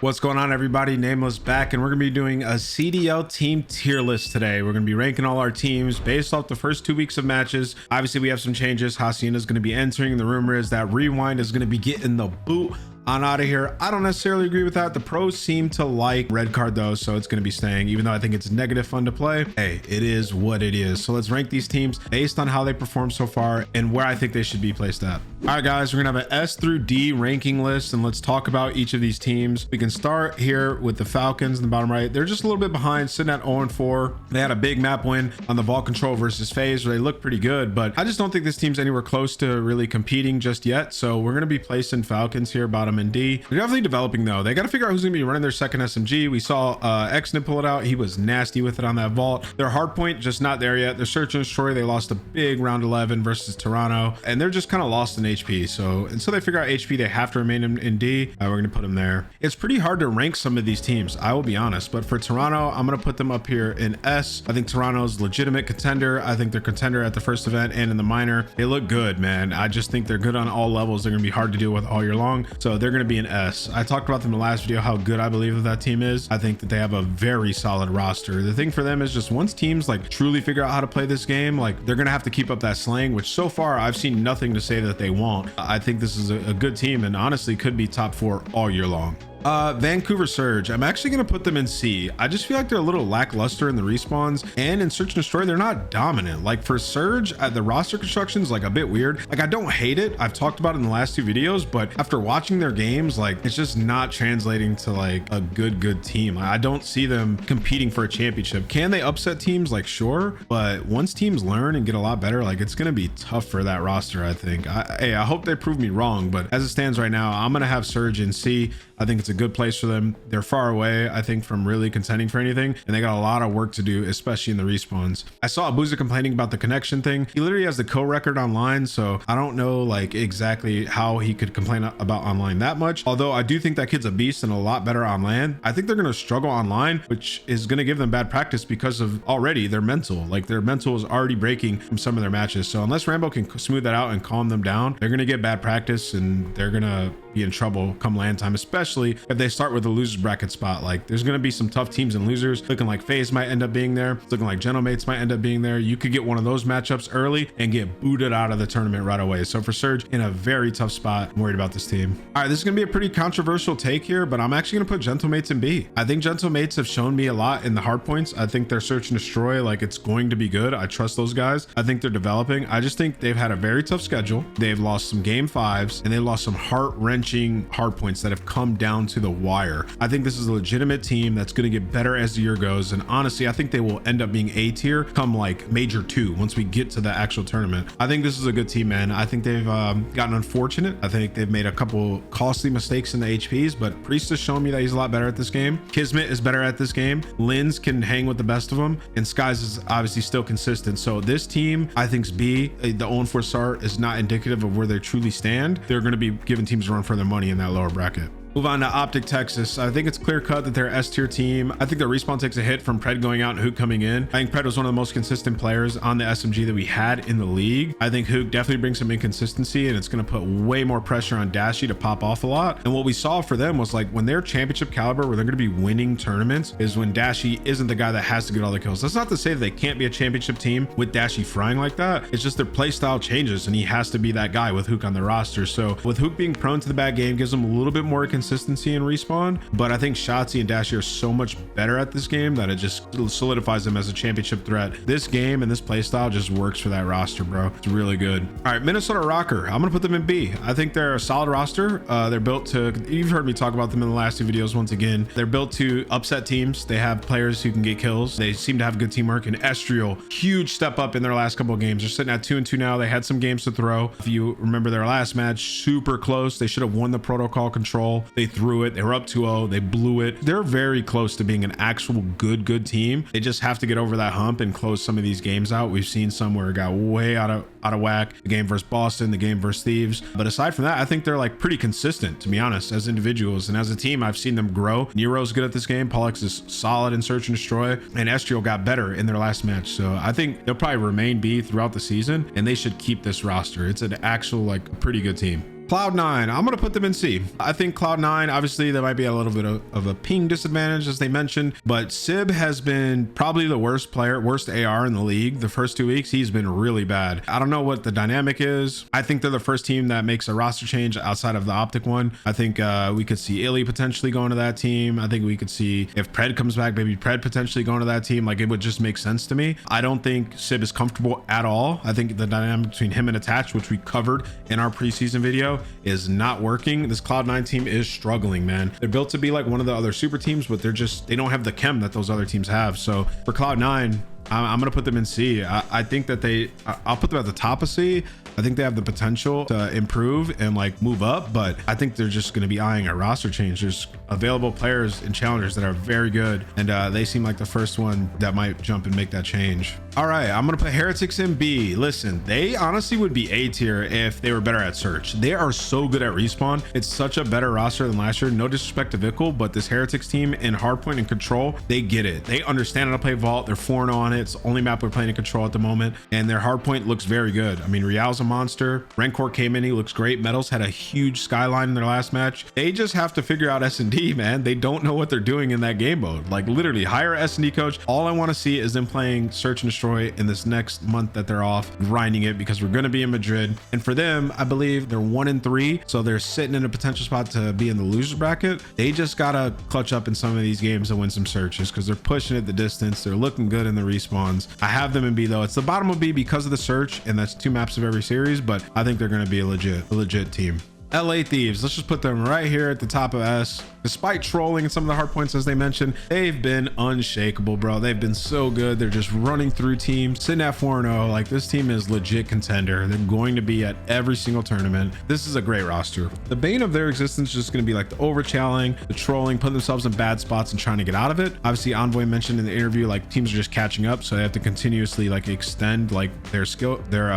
What's going on, everybody? Nameless back, and we're gonna be doing a CDL team tier list today. We're gonna be ranking all our teams based off the first 2 weeks of matches. Obviously, we have some changes. Hacienda is gonna be entering. The rumor is that Rewind is gonna be getting the boot on out of here. I don't necessarily agree with that. The pros seem to like red card though, so it's going to be staying, even though I think it's negative fun to play. Hey, it is what it is. So let's rank these teams based on how they perform so far and where I think they should be placed at. All right, guys, we're gonna have an S through D ranking list, and let's talk about each of these teams. We can start here with the Falcons in the bottom right. They're just a little bit behind, sitting at 0-4. They had a big map win on the ball control versus FAZE, where they look pretty good, but I just don't think this team's anywhere close to really competing just yet. So we're gonna be placing Falcons here, bottom and D. They're definitely developing though. They got to figure out who's gonna be running their second SMG. We saw Xnip pull it out. He was nasty with it on that vault. Their hard point just not there yet. Their search and destroy, they lost a big round 11 versus Toronto, and they're just kind of lost in HP. So until they figure out HP, they have to remain in D. We're gonna put them there. It's pretty hard to rank some of these teams, I will be honest, but for Toronto, I'm gonna put them up here in S. I think Toronto's legitimate contender. I think they're contender at the first event and in the minor. They look good, man. I just think they're good on all levels. They're gonna be hard to deal with all year long, so they're gonna be an S. I talked about them in the last video, how good I believe that team is. I think that they have a very solid roster. The thing for them is just once teams like truly figure out how to play this game, like they're gonna have to keep up that slang, which so far I've seen nothing to say that they won't. I think this is a good team and honestly could be top 4 all year long. Vancouver Surge, I'm actually going to put them in C. I just feel like they're a little lackluster in the respawns, and in search and destroy they're not dominant. Like for Surge, the roster construction is like a bit weird. Like I don't hate it, I've talked about it in the last 2 videos, but after watching their games, like it's just not translating to like a good team. I don't see them competing for a championship. Can they upset teams? Like sure, but once teams learn and get a lot better, like it's going to be tough for that roster. I think I hope they prove me wrong, but as it stands right now, I'm going to have Surge in C. I think it's a good place for them. They're far away, I think, from really contending for anything, and they got a lot of work to do, especially in the respawns. I saw Abuza complaining about the connection thing. He literally has the co-record online, so I don't know like exactly how he could complain about online that much. Although I do think that kid's a beast and a lot better on LAN. I think they're going to struggle online, which is going to give them bad practice because of already their mental. Like their mental is already breaking from some of their matches. So unless Rambo can smooth that out and calm them down, they're going to get bad practice and they're going to be in trouble come LAN time, especially if they start with a losers bracket spot. Like there's going to be some tough teams and losers. Looking like FaZe might end up being there. It's looking like GentleMates might end up being there. You could get one of those matchups early and get booted out of the tournament right away. So for Surge, in a very tough spot. I'm worried about this team. All right, this is going to be a pretty controversial take here, but I'm actually going to put GentleMates in B. I think GentleMates have shown me a lot in the hard points. I think their search and destroy, like it's going to be good. I trust those guys. I think they're developing. I just think they've had a very tough schedule. They've lost some game 5s and they lost some heart-wrenching hard points that have come down to the wire. I think this is a legitimate team that's going to get better as the year goes, and honestly I think they will end up being A tier come like major 2 once we get to the actual tournament. I think this is a good team, man. I think they've gotten unfortunate. I think they've made a couple costly mistakes in the HPs, but Priest has shown me that he's a lot better at this game. Kismet is better at this game. Lins can hang with the best of them, and Skies is obviously still consistent. So this team I think is B. The 0-4 start is not indicative of where they truly stand. They're going to be giving teams a run for their money in that lower bracket. Move on to Optic Texas. I think it's clear cut that they're S tier team. I think their respawn takes a hit from Pred going out and Hook coming in. I think Pred was one of the most consistent players on the SMG that we had in the league. I think Hook definitely brings some inconsistency, and it's going to put way more pressure on Dashy to pop off a lot. And what we saw for them was like when they're championship caliber, where they're going to be winning tournaments, is when Dashy isn't the guy that has to get all the kills. That's not to say that they can't be a championship team with Dashy frying like that. It's just their play style changes, and he has to be that guy with Hook on the roster. So with Hook being prone to the bad game gives them a little bit more consistency in respawn, but I think Shotzi and Dashy are so much better at this game that it just solidifies them as a championship threat. This game and this playstyle just works for that roster, bro. It's really good. All right, Minnesota Rocker, I'm gonna put them in B. I think they're a solid roster. They're built to, you've heard me talk about them in the last 2 videos once again. They're built to upset teams. They have players who can get kills. They seem to have good teamwork, and Estriel, huge step up in their last couple of games. They're sitting at 2-2 now. They had some games to throw. If you remember their last match, super close. They should have won the protocol control. They threw it. They were up 2-0. They blew it. They're very close to being an actual good team. They just have to get over that hump and close some of these games out. We've seen some where it got way out of whack. The game versus Boston, the game versus Thieves. But aside from that, I think they're like pretty consistent, to be honest, as individuals. And as a team, I've seen them grow. Nero's good at this game. Pollux is solid in search and destroy. And Estriel got better in their last match. So I think they'll probably remain B throughout the season, and they should keep this roster. It's an actual like pretty good team. Cloud9, I'm going to put them in C. I think Cloud9, obviously there might be a little bit of a ping disadvantage as they mentioned, but Sib has been probably the worst AR in the league. The first 2 weeks, he's been really bad. I don't know what the dynamic is. I think they're the first team that makes a roster change outside of the Optic one. I think we could see Illy potentially going to that team. I think we could see, if Pred comes back, maybe Pred potentially going to that team. Like, it would just make sense to me. I don't think Sib is comfortable at all. I think the dynamic between him and Attach, which we covered in our preseason video, is not working. This Cloud9 team is struggling, man. They're built to be like one of the other super teams, but they don't have the chem that those other teams have. So for Cloud9, I'm going to put them in C. I think that I'll put them at the top of C. I think they have the potential to improve and like move up, but I think they're just going to be eyeing a roster change. There's available players and challengers that are very good, and they seem like the first one that might jump and make that change. All right, I'm going to put Heretics in B. Listen, they honestly would be A tier if they were better at search. They are so good at respawn. It's such a better roster than last year. No disrespect to Vickle, but this Heretics team in hardpoint and control, they get it. They understand how to play Vault. They're 4-0 on it. It's the only map we're playing in control at the moment, and their hardpoint looks very good. I mean, Real's a monster. Rancor came in, he looks great. Metals had a huge skyline in their last match. They just have to figure out S&D, man. They don't know what they're doing in that game mode. Like, literally, hire S&D coach. All I want to see is them playing Search and Destroy in this next month that they're off, grinding it, because we're going to be in Madrid. And for them, I believe they're 1-3, so they're sitting in a potential spot to be in the loser bracket. They just gotta clutch up in some of these games and win some searches, because they're pushing it the distance. They're looking good in the respawns. I have them in B though. It's the bottom of B because of the search, and that's 2 maps of every series, but I think they're going to be a legit team. LA Thieves, let's just put them right here at the top of S. Despite trolling some of the hard points, as they mentioned, they've been unshakable, bro. They've been so good. They're just running through teams, sitting at 4-0. Like, this team is legit contender. They're going to be at every single tournament. This is a great roster. The bane of their existence is just going to be like the overchalling, the trolling, putting themselves in bad spots and trying to get out of it. Obviously, Envoy mentioned in the interview, like, teams are just catching up, so they have to continuously like extend like their skill, their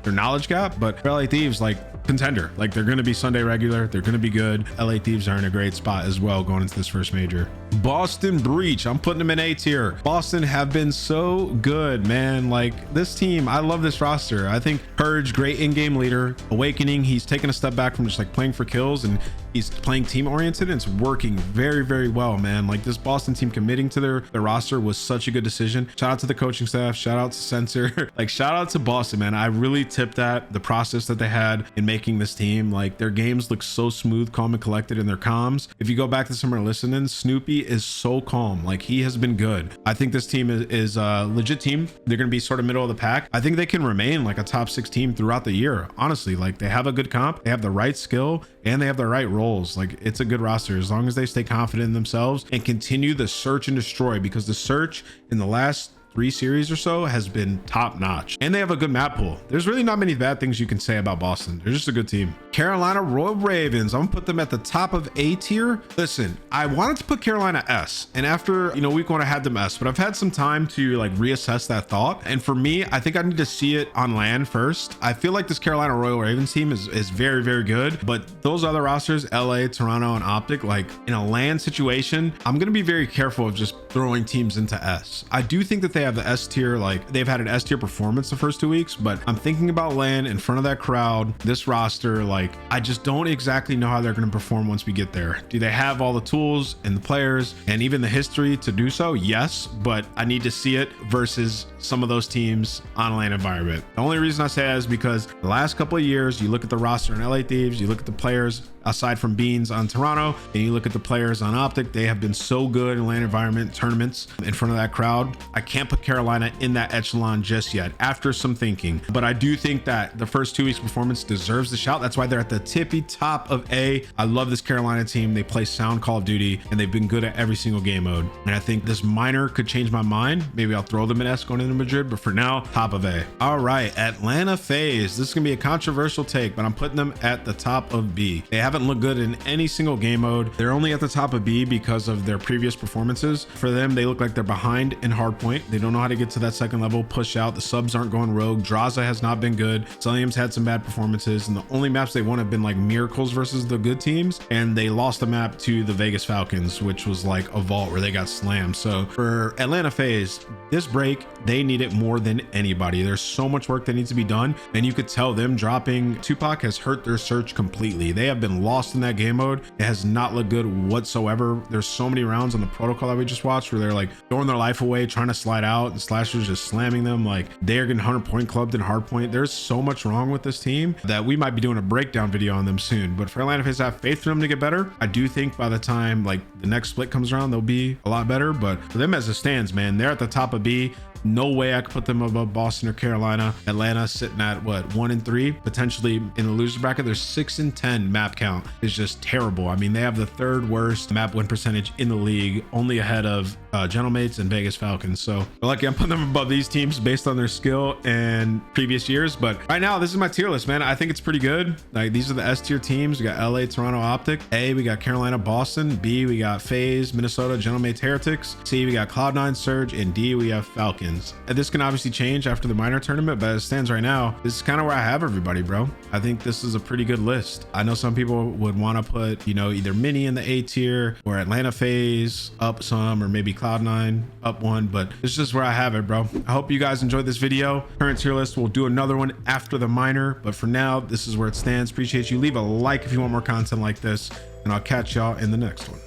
knowledge gap. But for LA Thieves, like, contender, like, they're going to be Sunday regular. They're going to be good. LA Thieves are in a great spot as well going into this first major. Boston Breach, I'm putting them in A tier. Boston have been so good, man. Like, this team, I love this roster. I think Purge, great in-game leader. Awakening, he's taken a step back from just like playing for kills, and he's playing team oriented, and it's working very, very well, man. Like, this Boston team committing to their roster was such a good decision. Shout out to the coaching staff, shout out to Sensor, like, shout out to Boston, man. I really tipped that the process that they had in making this team. Like, their games look so smooth, calm, and collected in their comms. If you go back to summer listening, Snoopy is so calm. Like, he has been good. I think this team is a legit team. They're going to be sort of middle of the pack. I think they can remain like a top 6 team throughout the year. Honestly, like, they have a good comp, they have the right skill, and they have the right roles. Like, it's a good roster as long as they stay confident in themselves and continue the search and destroy, because the search in the last 3 series or so has been top notch, and they have a good map pool. There's really not many bad things you can say about Boston. They're just a good team. Carolina Royal Ravens, I'm gonna put them at the top of A tier. Listen, I wanted to put Carolina S, and after, you know, week 1 I had them S, but I've had some time to like reassess that thought, and for me, I think I need to see it on land first. I feel like this Carolina Royal Ravens team is very, very good, but those other rosters, LA, Toronto, and Optic, like, in a land situation, I'm gonna be very careful of just throwing teams into S. I do think that they have the S tier, like, they've had an S tier performance the first 2 weeks, but I'm thinking about land in front of that crowd, this roster, like, I just don't exactly know how they're going to perform once we get there. Do they have all the tools and the players and even the history to do so? Yes, but I need to see it versus some of those teams on a land environment. The only reason I say that is because the last couple of years, you look at the roster in LA Thieves, you look at the players aside from Beans on Toronto, and you look at the players on Optic, they have been so good in land environment tournaments in front of that crowd. I can't put Carolina in that echelon just yet after some thinking, but I do think that the first 2 weeks performance deserves the shout. That's why they're at the tippy top of A. I love this Carolina team. They play sound Call of Duty, and they've been good at every single game mode, and I think this minor could change my mind. Maybe I'll throw them in S going into Madrid, but for now, top of A. All right, Atlanta FaZe. This is gonna be a controversial take, but I'm putting them at the top of B. They haven't looked good in any single game mode. They're only at the top of B because of their previous performances. For them, they look like they're behind in hardpoint. They don't know how to get to that second level, push out. The subs aren't going rogue. Draza has not been good. Celium's had some bad performances, and the only maps They wouldn't have been like miracles versus the good teams, and they lost the map to the Vegas Falcons, which was like a vault where they got slammed. So for Atlanta FaZe, this break, they need it more than anybody. There's so much work that needs to be done, and you could tell them dropping Tupac has hurt their search completely. They have been lost in that game mode. It has not looked good whatsoever. There's so many rounds on the protocol that we just watched where they're like throwing their life away, trying to slide out, and Slashers just slamming them. Like they are getting 100-point clubbed in hardpoint. There's so much wrong with this team that we might be doing a breakdown video on them soon. But for Atlanta FaZe, I have faith for them to get better. I do think by the time like the next split comes around, they'll be a lot better. But for them as it stands, man, they're at the top of B. No way I could put them above Boston or Carolina. Atlanta sitting at what, 1-3, potentially in the loser bracket. Their 6-10 map count is just terrible. I mean, they have the third worst map win percentage in the league, only ahead of GentleMates and Vegas Falcons. So we're lucky I'm putting them above these teams based on their skill and previous years. But right now, this is my tier list, man. I think it's pretty good. Like these are the S tier teams. We got LA, Toronto, Optic. A, we got Carolina, Boston. B, we got FaZe, Minnesota, GentleMates, Heretics. C, we got Cloud9, Surge, and D, we have Falcons. And this can obviously change after the minor tournament, but as it stands right now, this is kind of where I have everybody, bro. I think this is a pretty good list. I know some people would want to put, you know, either Mini in the A tier or Atlanta FaZe up some, or maybe Cloud9 up one, but this is just where I have it, bro. I hope you guys enjoyed this video. Current tier list, we'll do another one after the minor, but for now, this is where it stands. Appreciate you. Leave a like if you want more content like this, and I'll catch y'all in the next one.